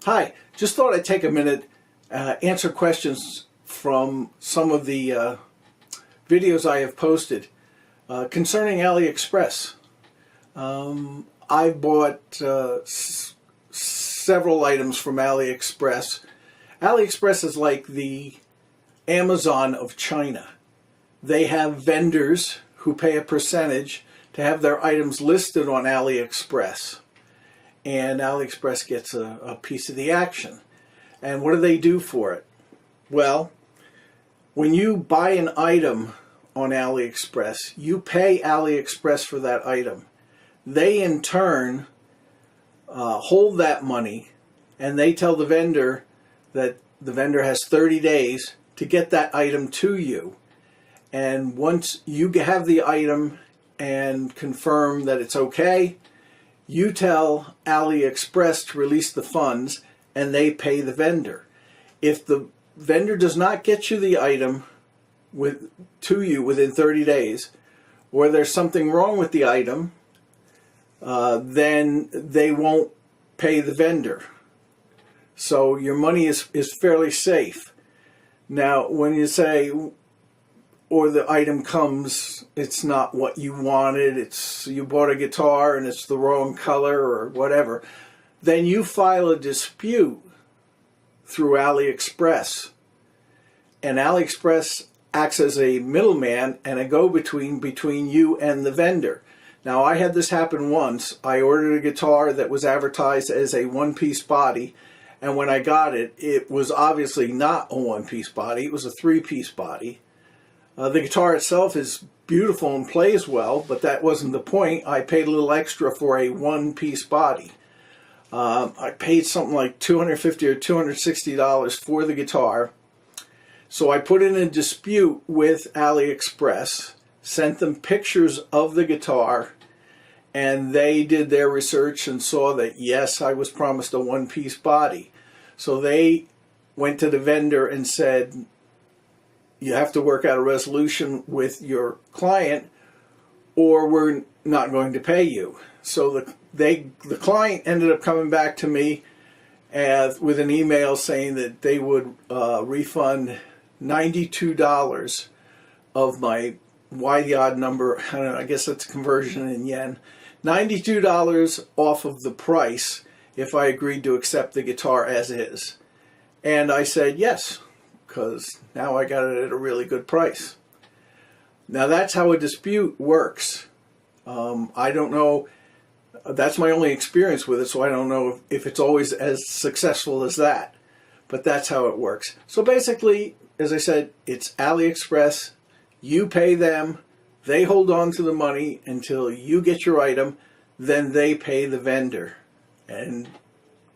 Hi, just thought I'd take a minute, answer questions from some of the videos I have posted concerning Aliexpress. I've bought several items from Aliexpress. Aliexpress is like the Amazon of China. They have vendors who pay a percentage to have their items listed on Aliexpress. And Aliexpress gets a piece of the action. And what do they do for it? Well, when you buy an item on Aliexpress, you pay Aliexpress for that item. They in turn hold that money, and they tell the vendor that the vendor has 30 days to get that item to you. And once you have the item and confirm that it's okay, you tell Aliexpress to release the funds and they pay the vendor. If the vendor does not get you the item to you within 30 days, or there's something wrong with the item, then they won't pay the vendor. So your money is fairly safe. Now, when you say, or the item comes, it's not what you wanted, you bought a guitar and it's the wrong color or whatever, then you file a dispute through Aliexpress. And Aliexpress acts as a middleman and a go-between between you and the vendor. Now, I had this happen once. I ordered a guitar that was advertised as a one-piece body, and when I got it, it was obviously not a one-piece body, it was a three-piece body. The guitar itself is beautiful and plays well, but that wasn't the point. I paid a little extra for a one-piece body. I paid something like $250 or $260 for the guitar. So I put in a dispute with Aliexpress, sent them pictures of the guitar, and they did their research and saw that, yes, I was promised a one-piece body. So they went to the vendor and said, you have to work out a resolution with your client or we're not going to pay you. So the client ended up coming back to me with an email saying that they would refund $92 of my, why the odd number, I don't know, I guess that's conversion in yen, $92 off of the price if I agreed to accept the guitar as is. And I said yes, because now I got it at a really good price. Now that's how a dispute works. I don't know, that's my only experience with it, so I don't know if it's always as successful as that. But that's how it works. So basically, as I said, it's Aliexpress, you pay them, they hold on to the money until you get your item, then they pay the vendor. And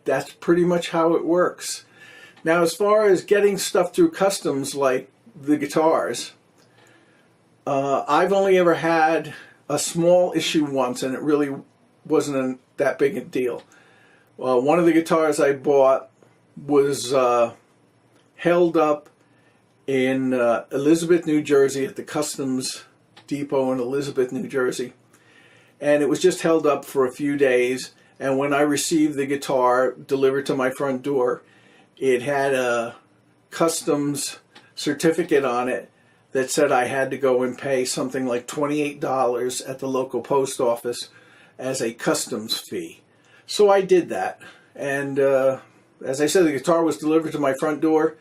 that's pretty much how it works. Now, as far as getting stuff through customs like the guitars, I've only ever had a small issue once, and it really wasn't that big a deal. One of the guitars I bought was held up in Elizabeth, New Jersey, at the Customs Depot in Elizabeth, New Jersey. And it was just held up for a few days, and when I received the guitar delivered to my front door, it had a customs certificate on it that said I had to go and pay something like $28 at the local post office as a customs fee. So I did that. And as I said, the guitar was delivered to my front door,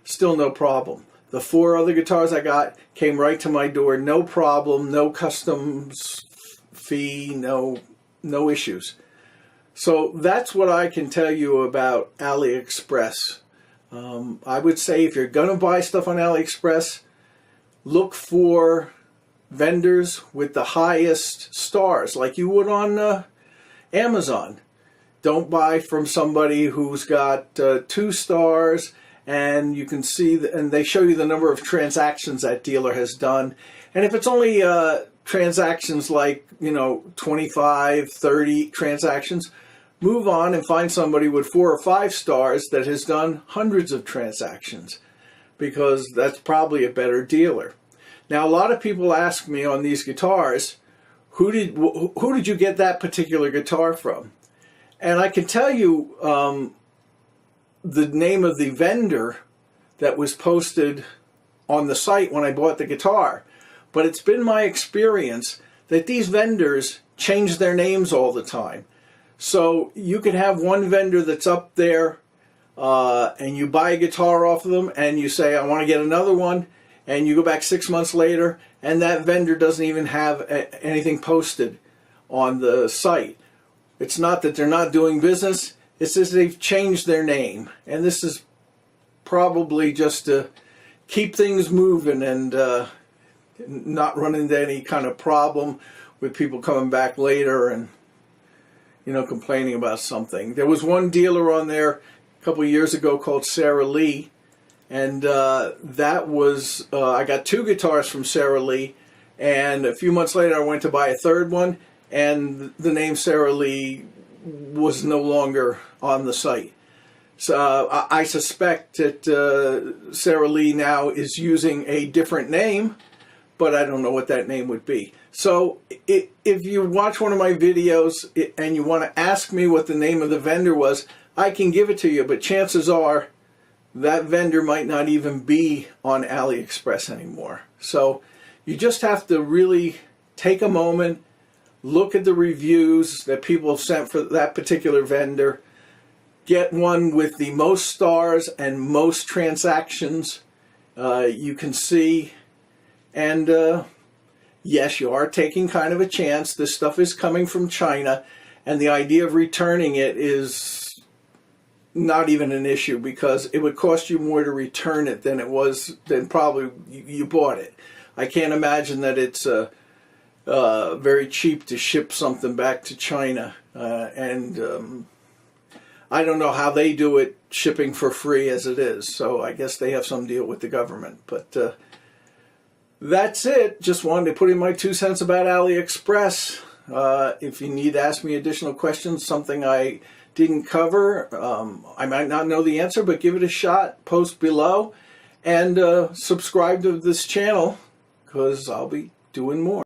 still no problem. The 4 other guitars I got came right to my door, no problem, no customs fee, no issues. So that's what I can tell you about Aliexpress. I would say if you're going to buy stuff on Aliexpress, look for vendors with the highest stars, like you would on Amazon. Don't buy from somebody who's got 2 stars, and you can see, and they show you the number of transactions that dealer has done. And if it's only transactions like, 25, 30 transactions, move on and find somebody with 4 or 5 stars that has done hundreds of transactions, because that's probably a better dealer. Now, a lot of people ask me on these guitars, who did you get that particular guitar from? And I can tell you, the name of the vendor that was posted on the site when I bought the guitar. But it's been my experience that these vendors change their names all the time. So you could have one vendor that's up there and you buy a guitar off of them and you say, I want to get another one, and you go back 6 months later and that vendor doesn't even have anything posted on the site. It's not that they're not doing business, it's just they've changed their name. And this is probably just to keep things moving and not run into any kind of problem with people coming back later and, you know, complaining about something. There was one dealer on there a couple of years ago called Sarah Lee, and that was, I got 2 guitars from Sarah Lee, and a few months later I went to buy a third one, and the name Sarah Lee was no longer on the site. So I suspect that Sarah Lee now is using a different name, but I don't know what that name would be. So if you watch one of my videos and you want to ask me what the name of the vendor was, I can give it to you, but chances are that vendor might not even be on Aliexpress anymore. So you just have to really take a moment, look at the reviews that people have sent for that particular vendor, get one with the most stars and most transactions you can see, and yes, you are taking kind of a chance. This stuff is coming from China, and the idea of returning it is not even an issue because it would cost you more to return it than probably you bought it. I can't imagine that it's very cheap to ship something back to China, and I don't know how they do it, shipping for free as it is. So I guess they have some deal with the government. But that's it. Just wanted to put in my 2 cents about AliExpress. If you need to ask me additional questions, something I didn't cover, I might not know the answer, but give it a shot. Post below and subscribe to this channel because I'll be doing more.